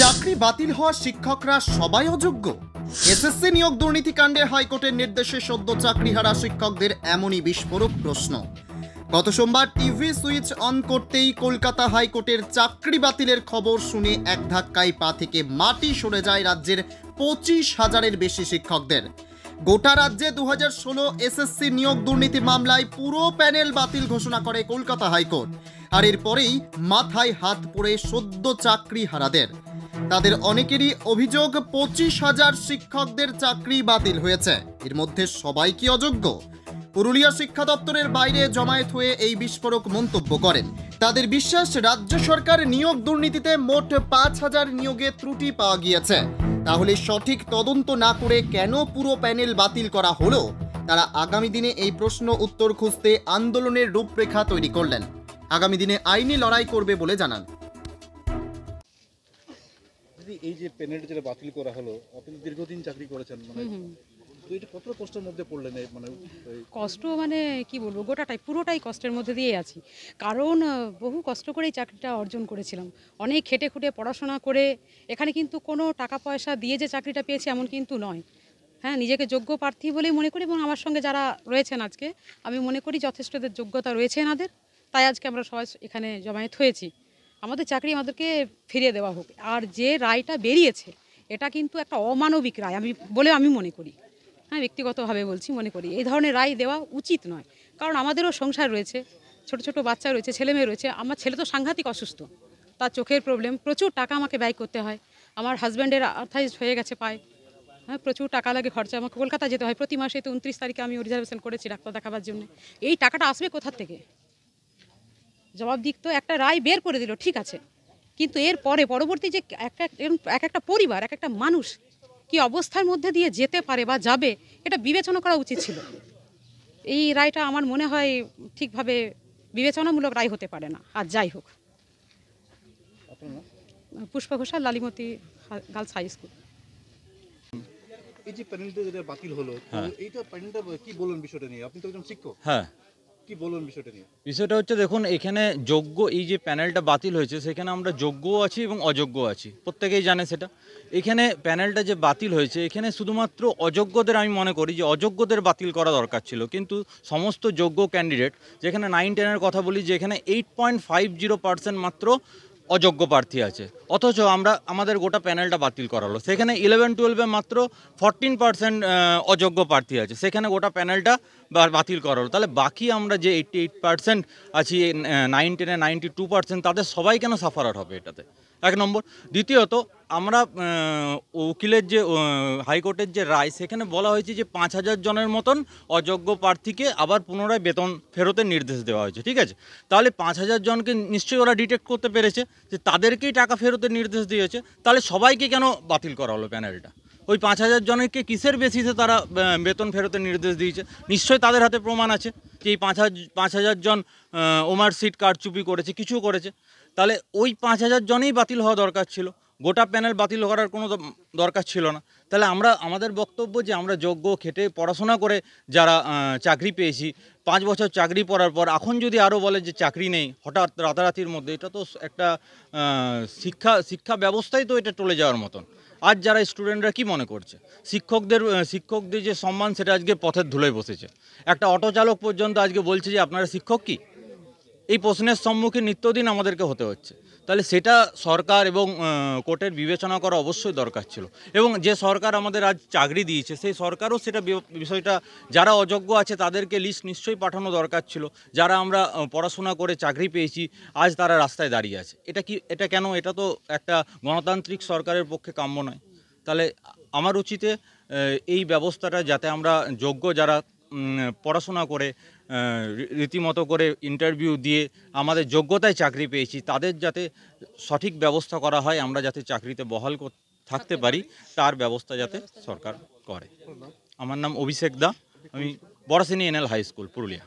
চাকরি বাতিল হওয়া শিক্ষকরা সবাই অযোগ্য। এসএসসি নিয়োগ দুর্নীতি কাণ্ডে হাইকোর্টের নির্দেশে সদ্য চাকরিহারা শিক্ষকদের এমনই বিস্ফোরক প্রশ্ন। গত সোমবার টিভি সুইচ অন করতেই কলকাতা হাইকোর্টের চাকরি বাতিলের খবর শুনে এক ধাক্কায় পা থেকে মাটি সরে যায় রাজ্যের 25,000-এর বেশি শিক্ষকদের। গোটা রাজ্যে 2016 এসএসসি নিয়োগ দুর্নীতি মামলায় পুরো প্যানেল বাতিল ঘোষণা করে কলকাতা হাইকোর্ট। আর এরপরেই মাথায় হাত পড়ে সদ্য চাকরিহারাদের। তাদের অনেকেরই অভিযোগ 25,000 শিক্ষকদের চাকরি বাতিল হয়েছে। এর মধ্যে সবাই কি অযোগ্য? পুরুলিয়া শিক্ষা দপ্তরের বাইরে জমায়েত হয়ে এই বিস্ফোরক মন্তব্য করেন। তাদের বিশ্বাস, রাজ্য সরকার নিয়োগ দুর্নীতিতে মোট 5,000 নিয়োগে ত্রুটি পাওয়া গিয়েছে। তাহলে সঠিক তদন্ত না করে কেন পুরো প্যানেল বাতিল করা হলো? তারা আগামী দিনে এই প্রশ্ন উত্তর খুঁজতে আন্দোলনের রূপরেখা তৈরি করলেন। আগামী দিনে আইনি লড়াই করবে বলে জানান। এই যে প্যানেলটা যেটা বাতিল করা হলো, আপনি দীর্ঘদিন চাকরি করেছেন, মানে তো এটা কত কষ্টের মধ্যে পড়লেন? মানে কষ্ট মানে কি বলবো, গোটাটাই পুরোটাই কষ্টের মধ্যে দিয়ে আছি। কারণ বহু কষ্ট করে এই চাকরিটা অর্জন করেছিলাম, অনেক খেটে খুঁটে পড়াশোনা করে। এখানে কিন্তু কোনো টাকা পয়সা দিয়ে যে চাকরিটা পেয়েছি এমন কিন্তু নয়। হ্যাঁ, নিজেকে যোগ্য প্রার্থী বলেই মনে করি, এবং আমার সঙ্গে যারা রয়েছেন আজকে আমি মনে করি যথেষ্ট যোগ্যতা রয়েছে এনাদের, তাই আজকে আমরা সবাই এখানে জমায়েত হয়েছি। আমাদের চাকরি আমাদেরকে ফিরিয়ে দেওয়া হোক। আর যে রায়টা বেরিয়েছে এটা কিন্তু একটা অমানবিক রায় আমি মনে করি। হ্যাঁ, ব্যক্তিগতভাবে বলছি, মনে করি এই ধরনের রায় দেওয়া উচিত নয়। কারণ আমাদেরও সংসার রয়েছে, ছোট ছোট বাচ্চা রয়েছে, ছেলে মেয়ে রয়েছে। আমার ছেলে তো সাংঘাতিক অসুস্থ, তার চোখের প্রবলেম, প্রচুর টাকা আমাকে ব্যয় করতে হয়। আমার হাজব্যান্ডের আর্থাইটিস হয়ে গেছে পায়, হ্যাঁ, প্রচুর টাকা লাগে, খরচা। আমাকে কলকাতা যেতে হয় প্রতি মাসে। তো 29 তারিখে আমি রিজার্ভেশন করেছি ডাক্তার দেখাবার জন্য। এই টাকাটা আসবে কোথার থেকে? জবাবদিহি তো একটা রায় বের করে দিল, ঠিক আছে, কিন্তু এর পরবর্তী যে একটা পরিবার, এক একটা মানুষ কি অবস্থার মধ্যে দিয়ে যেতে পারে বা যাবে, এটা বিবেচনা করা উচিত ছিল। এই রায়টা আমার মনে হয় ঠিকভাবে বিবেচনামূলক রায় হতে পারে না। আর যাই হোক, Pushpa Ghoshal, Lalimati girls high school. এই যে প্যানেলটা যেটা বাতিল হলো, এইটা প্যানেলটা কি বলুন বিষয়টা নিয়ে? আপনি তো একজন শিক্ষক। হ্যাঁ, কি বলুন বিষয়টা নিয়ে? বিষয়টা হচ্ছে, দেখুন, এখানে যোগ্য, এই যে প্যানেলটা বাতিল হয়েছে সেখানে আমরা যোগ্যও আছি এবং অযোগ্য আছি, প্রত্যেকেই জানে সেটা। এখানে প্যানেলটা যে বাতিল হয়েছে, এখানে শুধুমাত্র অযোগ্যদের, আমি মনে করি যে অযোগ্যদের বাতিল করা দরকার ছিল, কিন্তু সমস্ত যোগ্য ক্যান্ডিডেট, যেখানে 9-10-এর কথা বলি, যেখানে 8.50% মাত্র অযোগ্য প্রার্থী আছে, অথচ আমাদের গোটা প্যানেলটা বাতিল করালো। সেখানে 11-12-এ মাত্র 14% অযোগ্য প্রার্থী আছে, সেখানে গোটা প্যানেলটা বাতিল করালো। তাহলে বাকি আমরা যে 88% আছি, 9-10-এ 92%, তাদের সবাই কেন সাফারার হবে এটাতে? এক নম্বর। দ্বিতীয়ত, আমরা উকিলের যে হাইকোর্টের যে রায়, সেখানে বলা হয়েছে যে 5,000 জনের মতন অযোগ্য প্রার্থীকে আবার পুনরায় বেতন ফেরতের নির্দেশ দেওয়া হয়েছে, ঠিক আছে। তাহলে 5,000 জনকে নিশ্চয়ই ওরা ডিটেক্ট করতে পেরেছে যে তাদেরকেই টাকা ফেরতের নির্দেশ দিয়েছে। তাহলে সবাইকে কেন বাতিল করা হলো প্যানেলটা? ওই 5,000 জনকে কিসের বেসিসে তারা বেতন ফেরতের নির্দেশ দিয়েছে? নিশ্চয়ই তাদের হাতে প্রমাণ আছে যে এই 5,000 জন ওমার সিট কারচুপি করেছে, কিছু করেছে। তাহলে ওই 5,000 জনেই বাতিল হওয়া দরকার ছিল, গোটা প্যানেল বাতিল করার কোনো দরকার ছিল না। তাহলে আমাদের বক্তব্য যে আমরা যোগ্য, খেটে পড়াশোনা করে যারা চাকরি পেয়েছি, 5 বছর চাকরি পড়ার পর এখন যদি আরও বলে যে চাকরি নেই হঠাৎ রাতারাতির মধ্যে, এটা তো একটা শিক্ষা ব্যবস্থাই তো এটা টলে যাওয়ার মতন। আজ যারা স্টুডেন্টরা কি মনে করছে, শিক্ষকদের যে সম্মান, সেটা আজকে পথের ধুলোয় বসেছে। একটা অটো চালক পর্যন্ত আজকে বলছে যে আপনারা শিক্ষক কি? এই প্রশ্নের সম্মুখীন নিত্যদিন আমাদেরকে হতে হচ্ছে। তাহলে সেটা সরকার এবং কোর্টের বিবেচনা করা অবশ্যই দরকার ছিল। এবং যে সরকার আমাদের আজ চাকরি দিয়েছে, সেই সরকারও সেটা বিষয়টা, যারা অযোগ্য আছে তাদেরকে লিস্ট নিশ্চয়ই পাঠানো দরকার ছিল। যারা আমরা পড়াশোনা করে চাকরি পেয়েছি, আজ তারা রাস্তায় দাঁড়িয়ে আছে। এটা কেন? এটা তো একটা গণতান্ত্রিক সরকারের পক্ষে কাম্য নয়। তাহলে আমার উচিতে এই ব্যবস্থাটা, যাতে আমরা যোগ্য যারা পড়াশোনা করে রীতিমতো করে ইন্টারভিউ দিয়ে আমাদের যোগ্যতায় চাকরি পেয়েছি, তাদের যাতে সঠিক ব্যবস্থা করা হয়, আমরা যাতে চাকরিতে বহাল থাকতে পারি, তার ব্যবস্থা যাতে সরকার করে। আমার নাম অভিষেক দা, আমি বড়াসিনী NL হাই স্কুল, পুরুলিয়া।